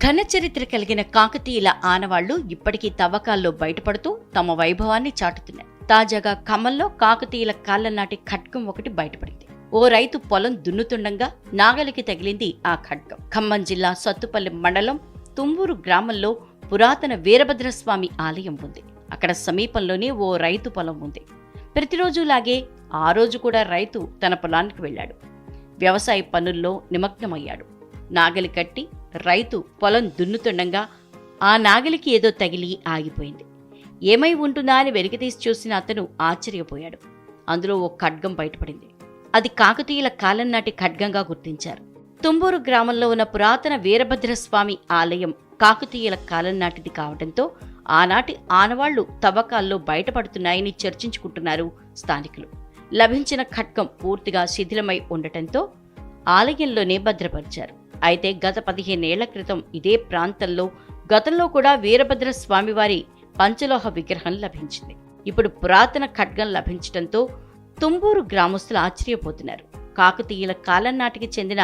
ఘన చరిత్ర కలిగిన కాకతీయుల ఆనవాళ్లు ఇప్పటికీ తవ్వకాల్లో బయటపడుతూ తమ వైభవాన్ని చాటుతున్నాయి. తాజాగా ఖమ్మంలో కాకతీయుల కాళ్ల నాటి ఖడ్గం ఒకటి బయటపడింది. ఓ రైతు పొలం దున్నుతుండగా నాగలికి తగిలింది ఆ ఖడ్గం. ఖమ్మం జిల్లా సత్తుపల్లి మండలం తుంబూరు గ్రామంలో పురాతన వీరభద్రస్వామి ఆలయం ఉంది. అక్కడ సమీపంలోనే ఓ రైతు పొలం ఉంది. ప్రతిరోజులాగే ఆ రోజు కూడా రైతు తన పొలానికి వెళ్లాడు. వ్యవసాయ పనుల్లో నిమగ్నమయ్యాడు. నాగలి కట్టి రైతు పొలం దున్నుతుండగా ఆ నాగలికి ఏదో తగిలి ఆగిపోయింది. ఏమై ఉంటుందా అని వెలికితీసి చూసిన అతను ఆశ్చర్యపోయాడు. అందులో ఓ ఖడ్గం బయటపడింది. అది కాకతీయుల కాలం నాటి ఖడ్గంగా గుర్తించారు. తుంబూరు గ్రామంలో ఉన్న పురాతన వీరభద్రస్వామి ఆలయం కాకతీయుల కాలం నాటిది కావడంతో ఆనాటి ఆనవాళ్లు తవ్వకాల్లో బయటపడుతున్నాయని చర్చించుకుంటున్నారు స్థానికులు. లభించిన ఖడ్గం పూర్తిగా శిథిలమై ఉండటంతో ఆలయంలోనే భద్రపరిచారు. అయితే గత 15 ఏళ్ల క్రితం ఇదే ప్రాంతంలో గతంలో కూడా వీరభద్ర స్వామివారి పంచలోహ విగ్రహం లభించింది. ఇప్పుడు పురాతన ఖడ్గం లభించడంతో తుంబూరు గ్రామస్తులు ఆశ్చర్యపోతున్నారు. కాకతీయుల కాలం నాటికి చెందిన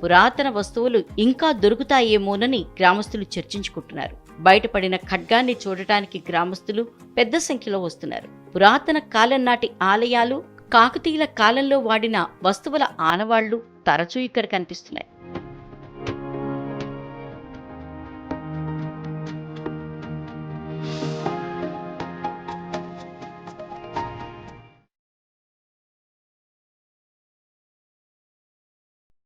పురాతన వస్తువులు ఇంకా దొరుకుతాయేమోనని గ్రామస్తులు చర్చించుకుంటున్నారు. బయటపడిన ఖడ్గాన్ని చూడటానికి గ్రామస్తులు పెద్ద సంఖ్యలో వస్తున్నారు. పురాతన కాలం నాటి ఆలయాలు, కాకతీయుల కాలంలో వాడిన వస్తువుల ఆనవాళ్లు తరచూ ఇక్కడ కనిపిస్తున్నాయి.